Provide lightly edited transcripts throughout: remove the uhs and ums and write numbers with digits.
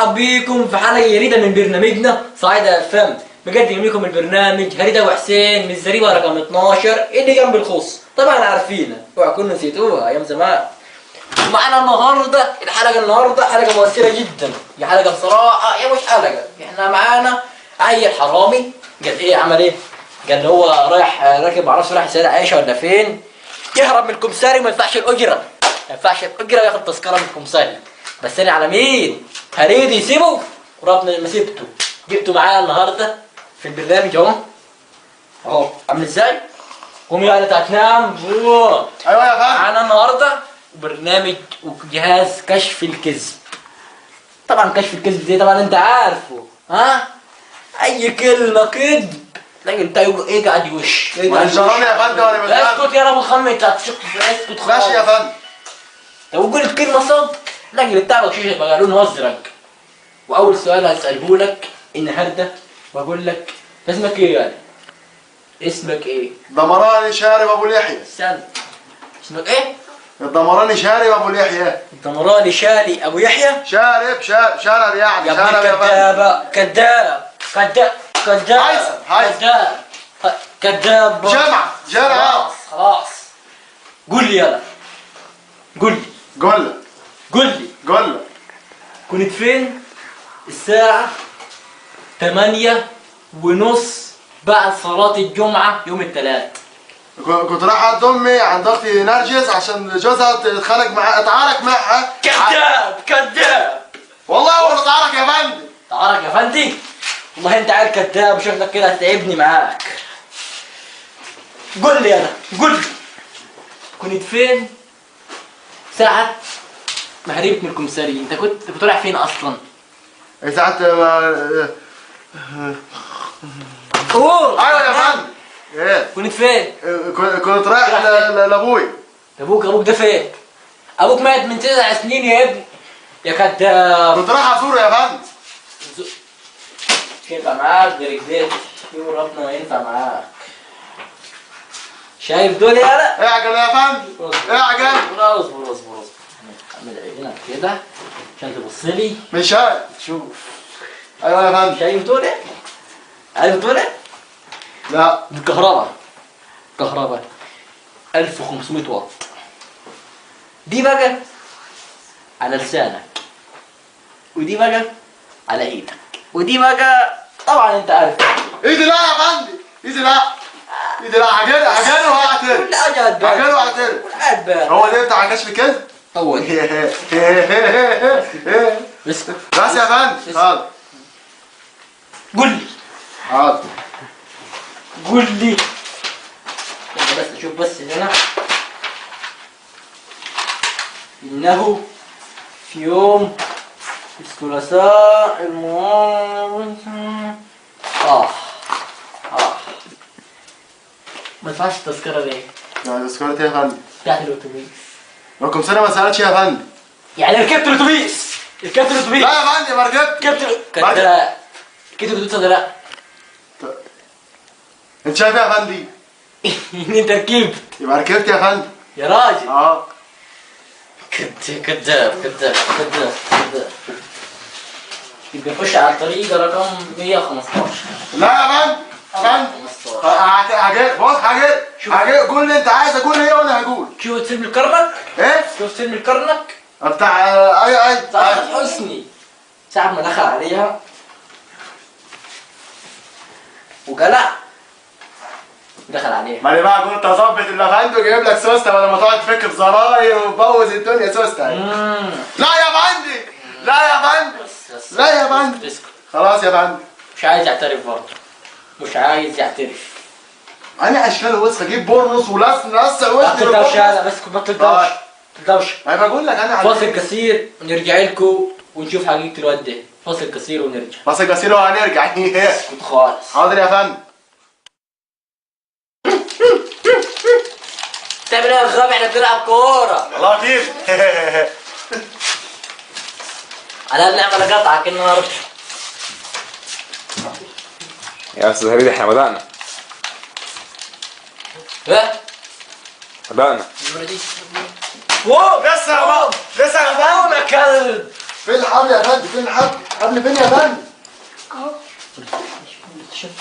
برحب بيكم في حلقة جديدة من برنامجنا صعيدة FM. بقدم لكم البرنامج هريدة وحسين من الزريبة رقم 12 اللي جنب الخص. طبعا عارفينها، اوعى تكونوا نسيتوها ايام زمان. معنا النهارده النهارده حلقة مؤثرة جدا. هي حلقة بصراحة، هي مش حلقة، احنا معانا عيل حرامي. قال ايه؟ عمل ايه؟ قال هو رايح راكب، معرفش رايح سيدة عائشة ولا فين، يهرب من الكمساري. ما ينفعش الأجرة، ياخد تذكرة من الكمساري. بس انا على مين؟ هريد يسيبه وربنا ما سيبته. جبته معايا النهارده في البرنامج اهو عامل ازاي؟ قوم يا انت هتنام. ايوه يا فندم. معانا النهارده برنامج وجهاز كشف الكذب. طبعا كشف الكذب دي طبعا انت عارفه، ها؟ اي كلمه كذب تلاقي انت ايه قاعد يوش. انشروني يا فندم ولا مش اسكت يا ابو خمي، انت هتشك. اسكت خالص. ماشي يا فندم. لو قلت كلمه صدق تلاقي بتاع بشيشه بقى لونه ازرق. واول سؤال هساله لك النهارده واقول لك اسمك ايه يعني؟ اسمك ايه؟ الدمراني شارب ابو اليحيى. استنى، اسمك ايه؟ الدمراني شارب ابو اليحيى. الدمراني شالي ابو يحيى. شارب يعني يا شارب يا فندم. كذاب. هيثم كذاب. جمع. خلاص قول لي يلا، قول قول. كنت فين الساعة 8:30 بعد صلاة الجمعة يوم الثلاث؟ كنت رايح عند امي عند اختي نرجس عشان جوزها اتعارك معها. كذاب. والله هو اتعارك يا فندم. تعارك يا فندي؟ والله انت عيل كذاب وشكلك كده هتعبني معاك. قول لي كنت فين ساعة ما هربت من الكمساري؟ انت كنت رايح فين اصلا؟ ساعة قول. ايوه يا فندم. ايه؟ كنت فين؟ كنت رايح لابوي. ابوك ده فين؟ ابوك مات من 9 سنين يا ابني يا كذاب. كنت رايح ازوره يا فندم. مش ينفع معاك غير كده، يقول ربنا ما ينفع معاك. شايف دول يالا؟ اعجل يا فندم. اعجل. اصبر اعمل عينك كده عشان تبص لي. مش شايف. شوف. ايوه يا فندم. شايف دول؟ عارف دول؟ لا. كهرباء 1500 واط. دي بقى على لسانك، ودي بقى على ايدك، ودي بقى طبعا انت عارف. ايدي لا يا فندم. ايدي لا. عجل وهعترف. كل حاجه هتبان. عجل وهعترف. هتبان. هو ده بتاع كشف الكذب؟ هو بس يا فندم. حاضر. قول لي بس شوف بس هنا. إنه في يوم الثلاثاء الموافق ما دفعتش التذكرة ليه؟ يعني تذكرتي يا فندم؟ بتاعت الأتوبيس. رقم سنة ما سألتش يا فندم. يعني ركبت الأتوبيس؟ لا يا فندم ما ركبت. ركبت الأتوبيس ولا لا؟ انت شايف يا فندم؟ إن أنت ركبت. يبقى ركبت يا فندم. يا راجل. كذاب. يبقى نخش على الطريق رقم 115. لا يا فندم. هاجي قول اللي انت عايز اقول ايه وانا هقول. شوف فيلم الكرنك؟ ايه؟ شوف فيلم الكرنك؟ بتاع اي سعاد حسني ساعة ما دخل عليها وقلع دخل عليها. ما انا بقى كنت اظبط اللافندو وجايب لك سوسته بدل ما تقعد تفك في زراير وتبوظ الدنيا سوسته. لا يا فندم. خلاص يا فندم. مش عايز يعترف برضه. انا اشكال وسخ اجيب بورنوس ولسع ما تقدرش هذا بس ما تقدرش. ما بقول لك انا فاصل قصير ونرجع لكم ونشوف حقيقة الواد ده. فاصل قصير ونرجع. وهنرجع. اسكت خالص. حاضر يا فندم. تعمل ايه يا غبي؟ احنا بنلعب كورة. والله كيف. على نعمل قطعة النهارده. يا استاذ هريدي احنا بدأنا. لسه يا كلب. فين الحبل يا فندم؟ فين الحبل؟ حبل فين يا فندم؟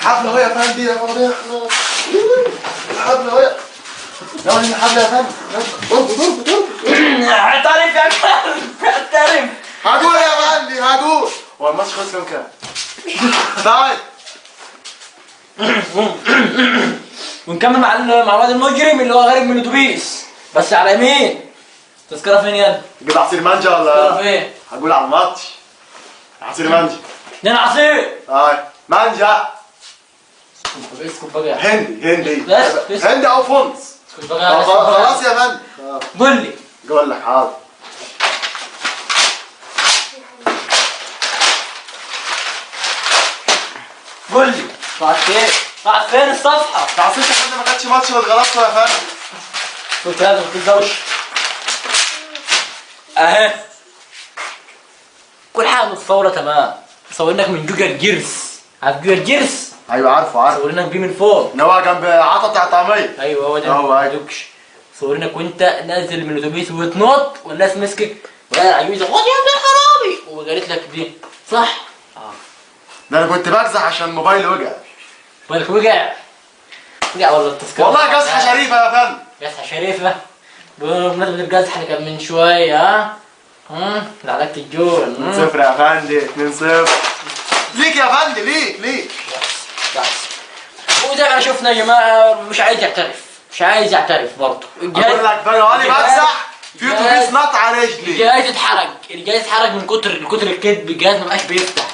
حبل اهو يا فندم يا فندم. الحبل اهو. يلا الحبل يا فندم. اربط. اعترف يا كلب اعترف. هقول يا فندم هقول. هو الماتش خلص كام؟ تعال. ونكمل مع الواد المجرم اللي هو غارق من الاتوبيس بس على يمين. تذكرة فين يلا؟ تجيب عصير مانجا تذكرة ولا؟ فين؟ هقول على الماتش. عصير مانجا. اتنين عصير. مانجا. اسكت بقى. هندي. بس. هندي او فونس. اسكت بقى. خلاص يا فندم. قول لي. قول لك حاضر. قول لي. طلعت فين الصفحة؟ تعصيش يا فندم ما كانتش ماتش واتغلطت يا فندم. قلت لازم تتزوج. اهي. كل حاجة متصورة تمام. مصورينك من جوجل جيرس. عارف جوجل جيرس؟ ايوه عارفه. مصورينك بيه من فوق. اللي هو جنب عطا بتاع الطعميه. ايوه هو ده. هو ايوه. دوكش. مصورينك وانت نازل من الاتوبيس وتنط والناس مسكك وقال عجوزة خد يا ابن الحرامي وقالت لك دي صح؟ ده انا كنت بجزع عشان موبايلي وقع. بالك وقع ولا التذكرة؟ والله جزحه شريفه يا فندم. جزحة شريفة. بمناسبة الجزحة اللي كان من شوية ها؟ لعلقت الجول 2-0 يا فندم 2-0 ليك يا فندم ليك. بس وزي ما شفنا يا جماعة مش عايز يعترف برضه. اقول لك بقى وانا بجزح في اتوبيس نط على رجلي. الجهاز اتحرق من كتر الكذب. الجهاز ما بقاش بيفتح.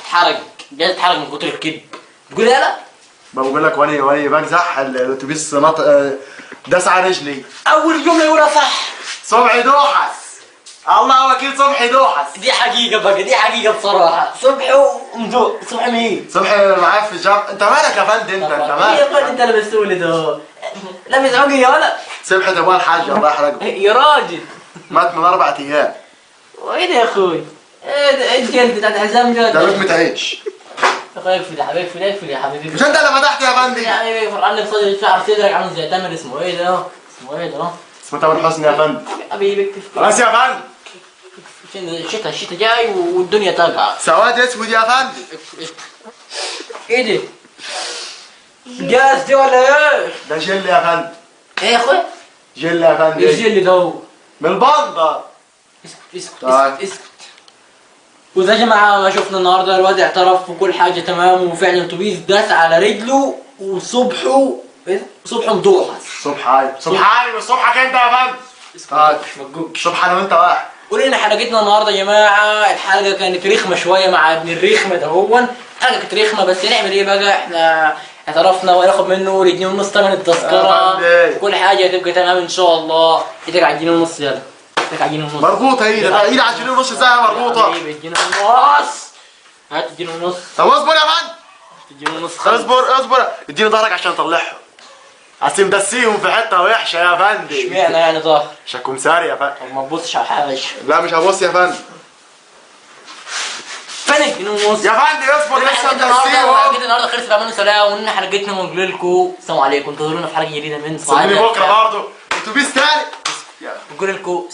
الجهاز اتحرق من كتر الكذب. تقول ايه لا؟ بقول لك وانا بجزح الاتوبيس نط داس على رجلي. اول جمله يقولها صح. صبحي دوحس. الله وكيل صبحي دوحس. دي حقيقه بصراحه. صبحي مين؟ صبحي معاه في الجامعه. انت مالك يا فندم انت مالك؟ يا انت اللي بتسولي ده. لابس عقل يا ولد. صبحي ده ابوها الحاج الله يحرقه. يا راجل مات من 4 ايام. وايه ده يا اخوي؟ ايه ده الجلد بتاعت الحزام ده ده؟ لقمه عيش. اقفل يا حبيبي. مش انت اللي فتحت يا فندم؟ يا حبيبي فرقني بصدري شعر صدرك عامل زي تامر. اسمه ايه ده؟ اسمه تامر حسني يا فندم. حبيبي خلاص يا فندم. الشتا جاي والدنيا تقع. سواد اسود يا فندم. ايه ده؟ جاز دي ولا ايه؟ ده جل يا فندم. ايه يا اخويا؟ جل يا فندم. ايه الجل ده؟ من البندر. اسكت. وزي يا جماعه شفنا النهارده الواد اعترف وكل حاجه تمام وفعلا الاتوبيس داس على رجله وصبحه مدوحس. صبحي وصبحك انت يا فندم. مش مجوج. صبح انا وانت واحد. ولينا حلقتنا النهارده يا جماعه. الحلقه كانت رخمه شويه مع ابن الرخمه دهون. الحلقه كانت رخمه بس نعمل ايه بقى؟ احنا اعترفنا وناخد منه 2.5 ثمن التذكره. كل حاجه هتبقى تمام ان شاء الله. ايدك على 2.5 يلا. ايدك على 2.5 مربوطه ايدك على 2.5 ازاي مربوطه؟ حبيبي 2.5. هات 2.5. طب اصبر يا فندم. 2.5. اصبر اديني ظهرك عشان اطلعهم. عشان مدسيهم في حته وحشه يا فندم. اشمعنى يعني ظهر؟ شكوم ساري يا فندم. طب ما تبصش على حاجه. لا مش هبص يا فندم. فين 2.5 يا فندم اصبر لسه مدسيهم. حلقتنا النهارده خلصت بأمان وسلام. وإن حلقتنا ونقول لكم السلام عليكم. انتظرونا في حلقه جديده من استنوني بكره برضه اتوبيس تاني. نقول لكم